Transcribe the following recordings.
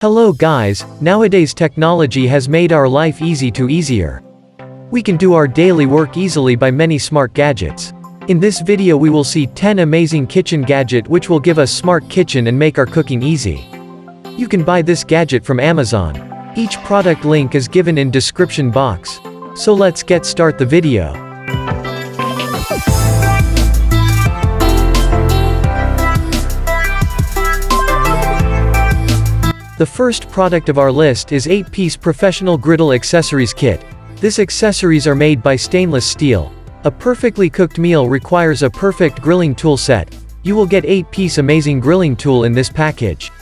Hello guys, nowadays technology has made our life easier. We can do our daily work easily by many smart gadgets. In this video we will see 10 amazing kitchen gadget which will give us smart kitchen and make our cooking easy. You can buy this gadget from Amazon. Each product link is given in description box. So let's get start the video. The first product of our list is 8-piece professional griddle accessories kit. This accessories are made by stainless steel. A perfectly cooked meal requires a perfect grilling tool set. You will get 8-piece amazing grilling tool in this package.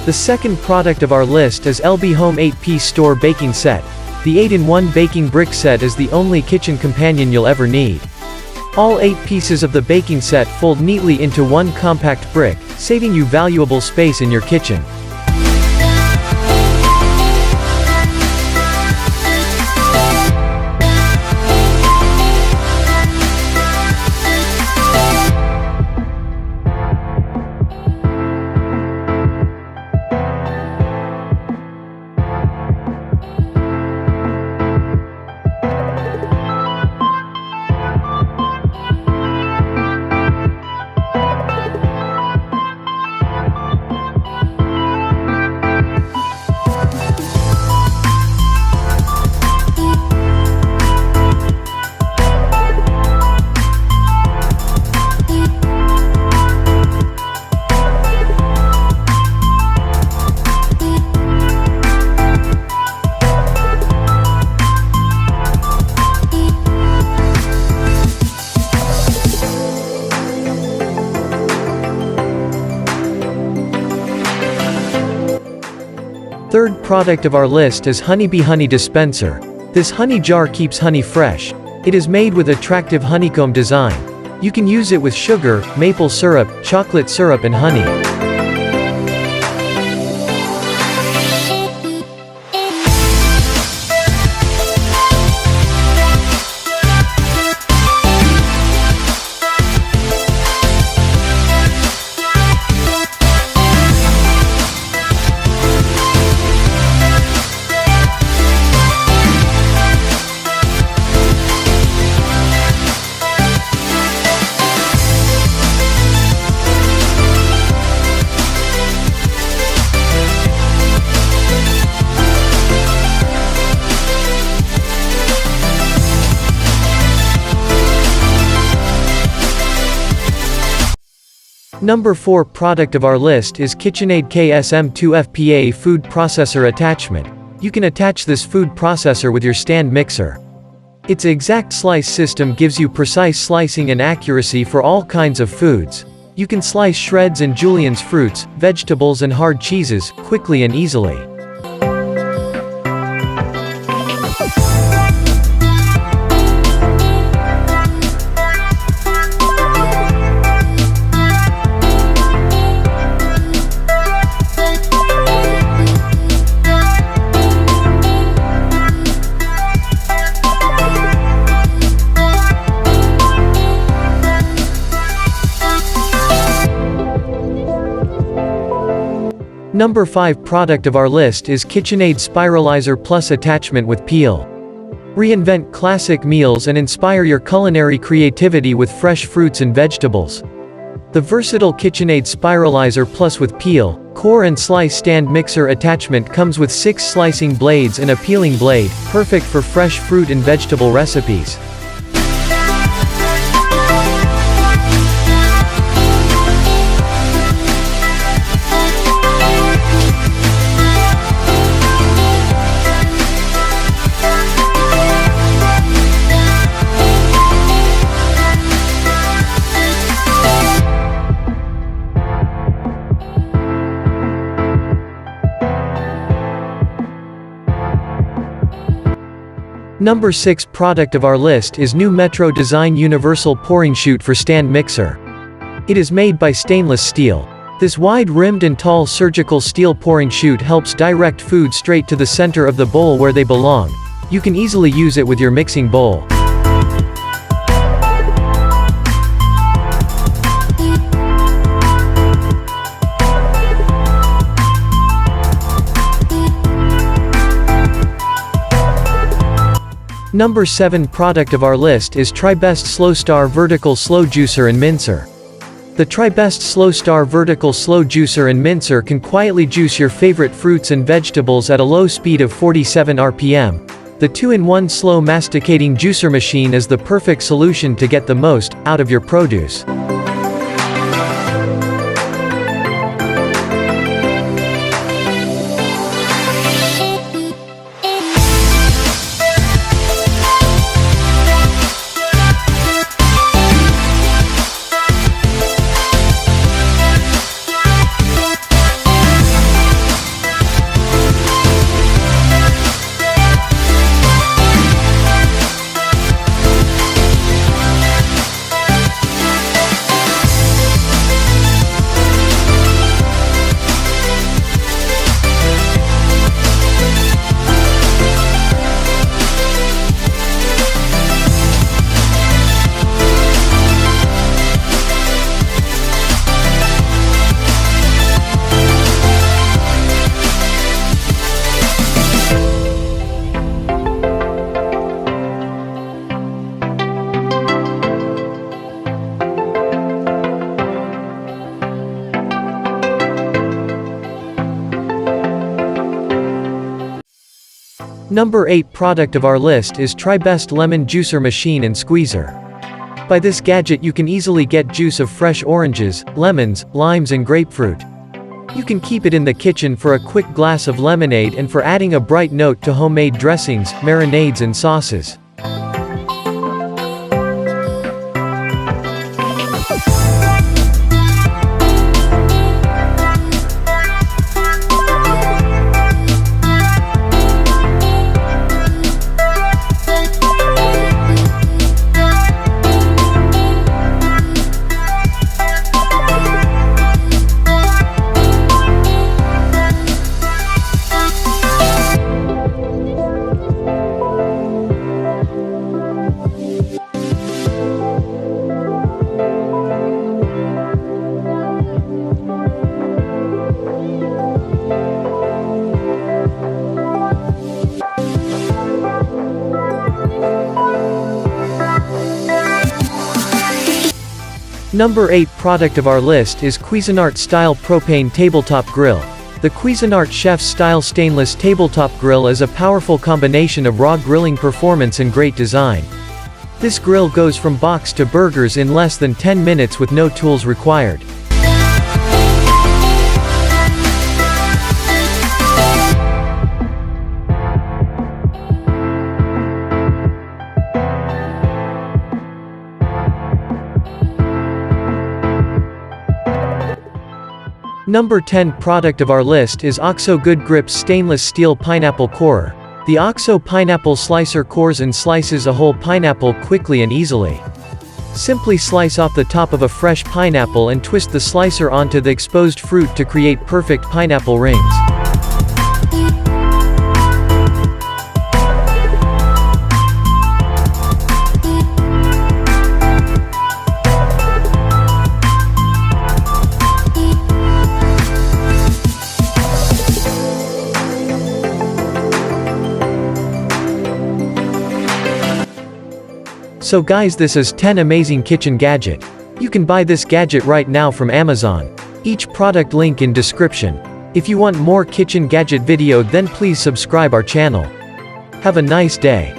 The second product of our list is LB Home 8-piece store baking set. The 8-in-1 baking brick set is the only kitchen companion you'll ever need. All 8 pieces of the baking set fold neatly into one compact brick, saving you valuable space in your kitchen. Third product of our list is Honeybee Honey Dispenser. This honey jar keeps honey fresh. It is made with attractive honeycomb design. You can use it with sugar, maple syrup, chocolate syrup and honey. Number 4 product of our list is KitchenAid KSM2FPA food processor attachment. You can attach this food processor with your stand mixer. Its exact slice system gives you precise slicing and accuracy for all kinds of foods. You can slice shreds and juliennes fruits, vegetables and hard cheeses, quickly and easily. Number 5 product of our list is KitchenAid Spiralizer Plus attachment with peel. Reinvent classic meals and inspire your culinary creativity with fresh fruits and vegetables. The versatile KitchenAid Spiralizer Plus with peel, core and slice stand mixer attachment comes with 6 slicing blades and a peeling blade, perfect for fresh fruit and vegetable recipes. Number 6 product of our list is new Metro Design Universal Pouring Chute for Stand Mixer. It is made by stainless steel. This wide-rimmed and tall surgical steel pouring chute helps direct food straight to the center of the bowl where they belong. You can easily use it with your mixing bowl. Number 7 product of our list is TriBest Slow Star Vertical Slow Juicer and Mincer. The TriBest Slow Star Vertical Slow Juicer and Mincer can quietly juice your favorite fruits and vegetables at a low speed of 47 RPM. The 2-in-1 slow masticating juicer machine is the perfect solution to get the most out of your produce. Number 8 product of our list is TriBest Lemon Juicer Machine and Squeezer. By this gadget you can easily get juice of fresh oranges, lemons, limes and grapefruit. You can keep it in the kitchen for a quick glass of lemonade and for adding a bright note to homemade dressings, marinades and sauces. Number 8 product of our list is Cuisinart Style Propane Tabletop Grill. The Cuisinart Chef's Style Stainless Tabletop Grill is a powerful combination of raw grilling performance and great design. This grill goes from box to burgers in less than 10 minutes with no tools required. Number 10 product of our list is OXO Good Grips Stainless Steel Pineapple Corer. The OXO Pineapple Slicer cores and slices a whole pineapple quickly and easily. Simply slice off the top of a fresh pineapple and twist the slicer onto the exposed fruit to create perfect pineapple rings. So guys, this is 10 amazing kitchen gadget. You can buy this gadget right now from Amazon. Each product link in description. If you want more kitchen gadget video then please subscribe our channel. Have a nice day.